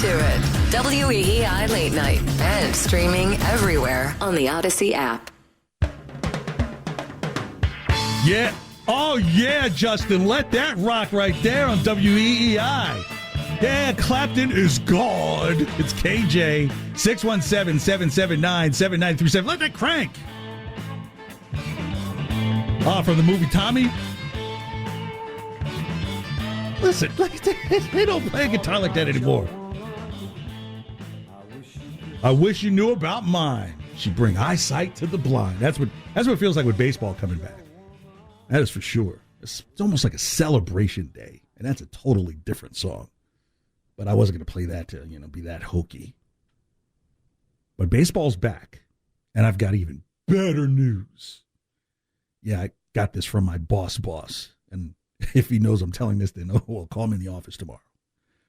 to it. WEEI Late Night. And streaming everywhere on the Odyssey app. Yeah. Oh, yeah, Justin. Let that rock right there on WEEI. Yeah, Clapton is God. It's KJ. 617-779-7937. Let that crank. From the movie Tommy. Listen, they don't play a guitar like that anymore. I wish you knew about mine. She bring eyesight to the blind. That's what it feels like with baseball coming back. That is for sure. It's almost like a celebration day, and that's a totally different song. But I wasn't going to play that to, be that hokey. But baseball's back, and I've got even better news. Yeah, I got this from my boss, and if he knows I'm telling this, then well, call me in the office tomorrow.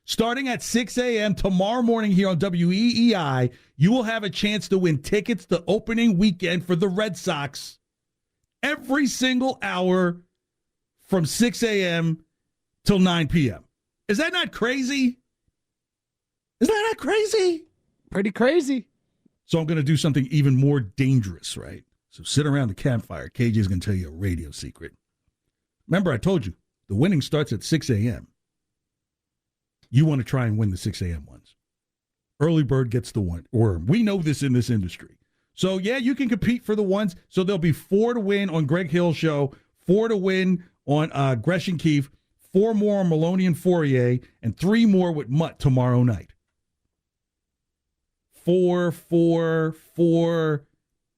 Starting at 6 a.m. tomorrow morning here on WEEI, you will have a chance to win tickets to opening weekend for the Red Sox every single hour from 6 a.m. till 9 p.m. Is that not crazy? Is that not crazy? Pretty crazy. So I'm going to do something even more dangerous, right? So sit around the campfire. KJ is going to tell you a radio secret. Remember, I told you, the winning starts at 6 a.m. You want to try and win the 6 a.m. ones. Early bird gets the worm. We know this in this industry. So, yeah, you can compete for the ones. So there'll be 4 to win on Greg Hill's show, 4 to win on Gresham Keefe, 4 more on Maloney and Fourier, and 3 more with Mutt tomorrow night. 4,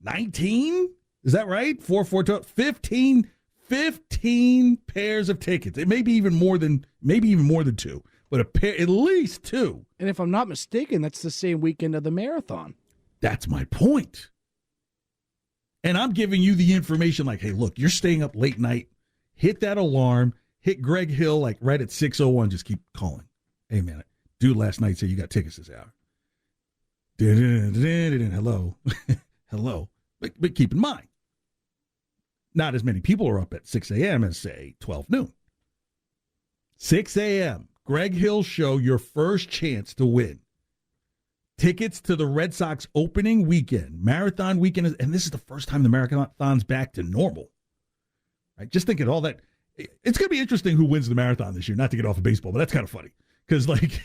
19? Is that right? 4, 12, 15 pairs of tickets. It may be even more than 2, but at least 2. And if I'm not mistaken, that's the same weekend of the marathon. That's my point. And I'm giving you the information like, hey, look, you're staying up late night. Hit that alarm. Hit Greg Hill like right at 6:01. Just keep calling. Hey, man, dude last night said you got tickets this hour. Hello. Hello. But keep in mind, not as many people are up at 6 a.m. as, say, 12 noon. 6 a.m., Greg Hill show, your first chance to win. Tickets to the Red Sox opening weekend, marathon weekend, and this is the first time the marathon's back to normal. Right? Just think of all that. It's going to be interesting who wins the marathon this year, not to get off of baseball, but that's kind of funny. Because, like,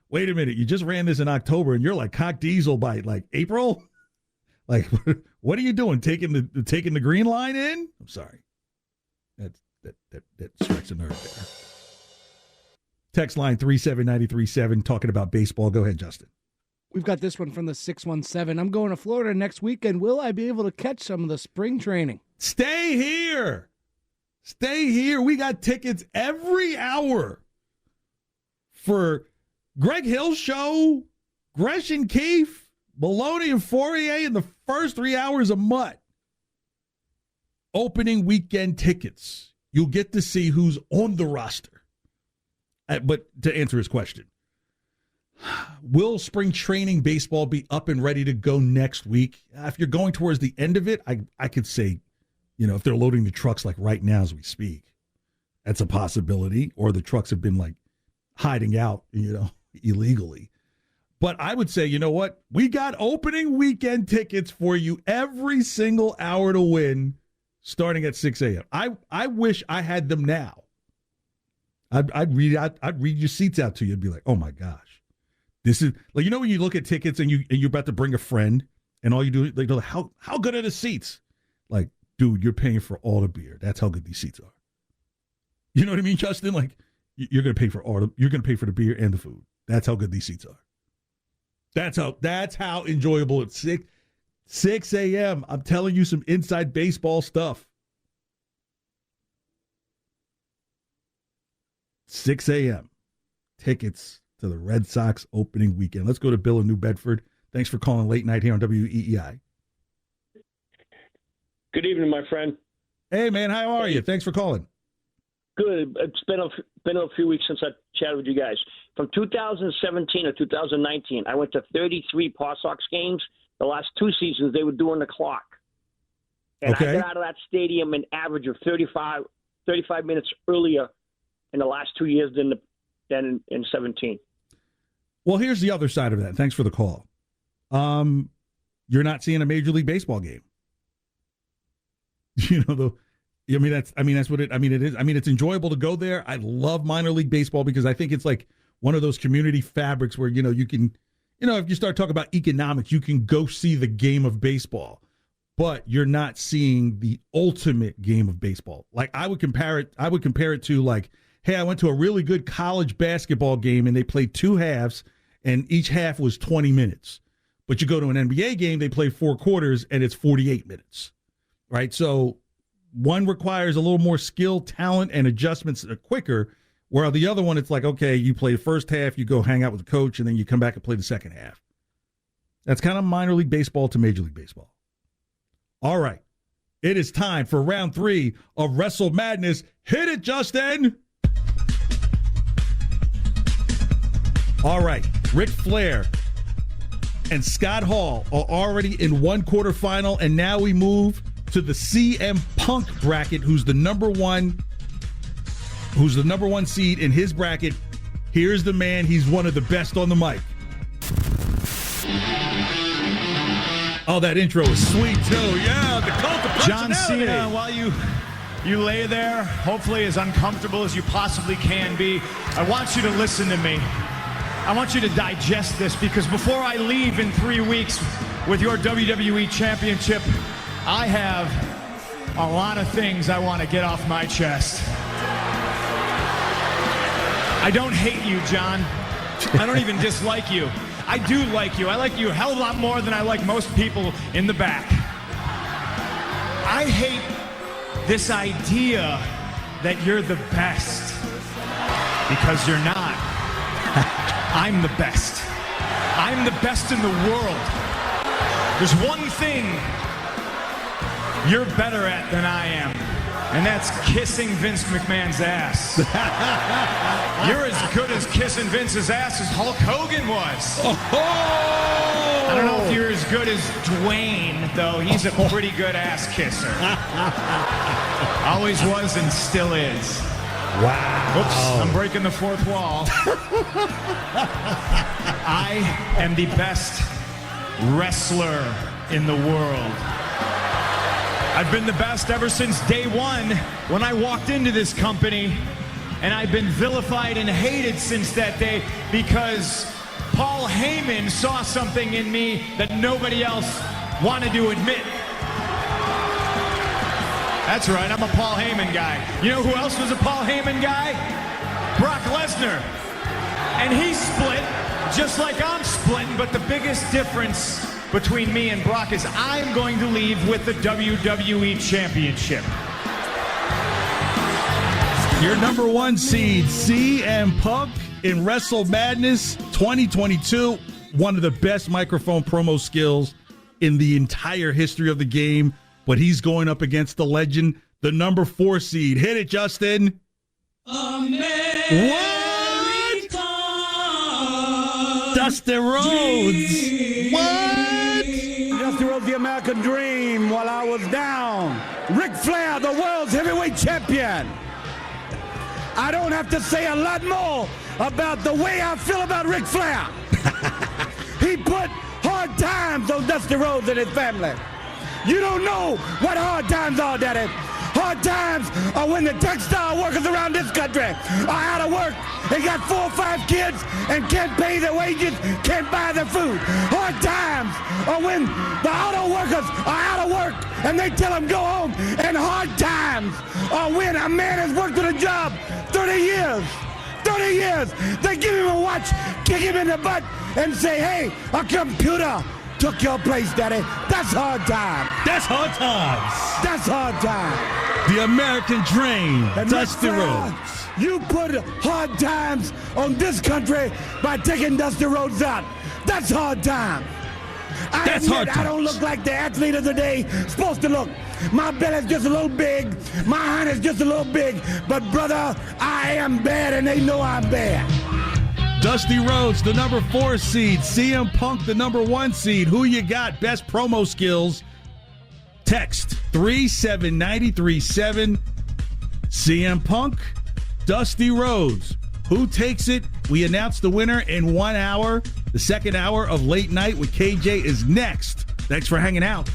wait a minute, you just ran this in October, and you're like cock diesel by, like, April? Like, what are you doing? Taking the green line in? I'm sorry. That strikes a nerve there. Text line 37937 talking about baseball. Go ahead, Justin. We've got this one from the 617. I'm going to Florida next weekend. Will I be able to catch some of the spring training? Stay here. Stay here. We got tickets every hour for Greg Hill's show, Gresham Keefe, Maloney and Fourier in the first 3 hours of Mutt. Opening weekend tickets. You'll get to see who's on the roster. But to answer his question, will spring training baseball be up and ready to go next week? If you're going towards the end of it, I could say, if they're loading the trucks like right now as we speak, that's a possibility. Or the trucks have been like hiding out, illegally. But I would say, you know what? We got opening weekend tickets for you every single hour to win starting at 6 a.m. I wish I had them now. I'd read your seats out to you and be like, oh my gosh, this is like, when you look at tickets and you're about to bring a friend and all you do, like, how good are the seats? Like, dude, you're paying for all the beer. That's how good these seats are. You know what I mean, Justin? Like, you're going to pay for the beer and the food. That's how good these seats are. That's how enjoyable it's 6 a.m. I'm telling you some inside baseball stuff. 6 a.m. Tickets to the Red Sox opening weekend. Let's go to Bill in New Bedford. Thanks for calling late night here on WEEI. Good evening, my friend. Hey, man. How are you? Thanks for calling. Good. It's been a few weeks since I chatted with you guys. From 2017 to 2019, I went to 33 Paw Sox games. The last 2 seasons, they were doing the clock. And okay. I got out of that stadium an average of 35 minutes earlier in the last 2 years than in 17. Well, here's the other side of that. Thanks for the call. You're not seeing a Major League Baseball game. You know, that's what it is. I mean, it's enjoyable to go there. I love minor league baseball because I think it's like one of those community fabrics where, you can, if you start talking about economics, you can go see the game of baseball, but you're not seeing the ultimate game of baseball. Like I would compare it to like, hey, I went to a really good college basketball game and they played 2 halves and each half was 20 minutes. But you go to an NBA game, they play 4 quarters and it's 48 minutes. Right? So one requires a little more skill, talent, and adjustments quicker, while the other one, it's like, okay, you play the first half, you go hang out with the coach, and then you come back and play the second half. That's kind of minor league baseball to Major League Baseball. All right. It is time for round 3 of WrestleMadness. Hit it, Justin! All right. Ric Flair and Scott Hall are already in one quarterfinal, and now we move to the CM Punk bracket, who's the number one seed in his bracket. Here's the man. He's one of the best on the mic. Oh, that intro is sweet, too. Yeah, the cult of personality. John Cena, while you lay there, hopefully as uncomfortable as you possibly can be, I want you to listen to me. I want you to digest this, because before I leave in 3 weeks with your WWE Championship, I have a lot of things I want to get off my chest. I don't hate you, John. I don't even dislike you. I do like you. I like you a hell of a lot more than I like most people in the back. I hate this idea that you're the best, because you're not. I'm the best. I'm the best in the world. There's one thing you're better at than I am, and that's kissing Vince McMahon's ass. You're as good as kissing Vince's ass as Hulk Hogan was. Oh! I don't know if you're as good as Dwayne, though. He's a pretty good ass kisser. Always was and still is. Wow. Oops, I'm breaking the fourth wall. I am the best wrestler in the world. I've been the best ever since day one when I walked into this company, and I've been vilified and hated since that day because Paul Heyman saw something in me that nobody else wanted to admit. That's right, I'm a Paul Heyman guy. You know who else was a Paul Heyman guy? Brock Lesnar. And he split just like I'm splitting, but the biggest difference between me and Brock is I'm going to leave with the WWE Championship. Your number 1 seed, CM Punk, in WrestleMadness 2022. One of the best microphone promo skills in the entire history of the game. But he's going up against the legend, the number 4 seed. Hit it, Justin. America. What? Dusty Rhodes. What? Dusty Rhodes, the American Dream, while I was down. Ric Flair, the world's heavyweight champion. I don't have to say a lot more about the way I feel about Ric Flair. He put hard times on Dusty Rhodes and his family. You don't know what hard times are, Daddy. Hard times are when the textile workers around this country are out of work. They got 4 or 5 kids and can't pay their wages, can't buy their food. Hard times are when the auto workers are out of work and they tell them go home. And hard times are when a man has worked at a job 30 years. 30 years. They give him a watch, kick him in the butt, and say, hey, a computer took your place, Daddy. That's hard time. That's hard times. That's hard time. The American Dream, And Dusty Ric Flair, Rhodes. You put hard times on this country by taking Dusty Rhodes out. That's hard time. That's hard times. I don't look like the athlete of the day supposed to look. My belly's just a little big. My hand is just a little big. But, brother, I am bad, and they know I'm bad. Dusty Rhodes, the number 4 seed. CM Punk, the number 1 seed. Who you got? Best promo skills. Text 37937. CM Punk, Dusty Rhodes. Who takes it? We announce the winner in 1 hour. The second hour of Late Night with KJ is next. Thanks for hanging out.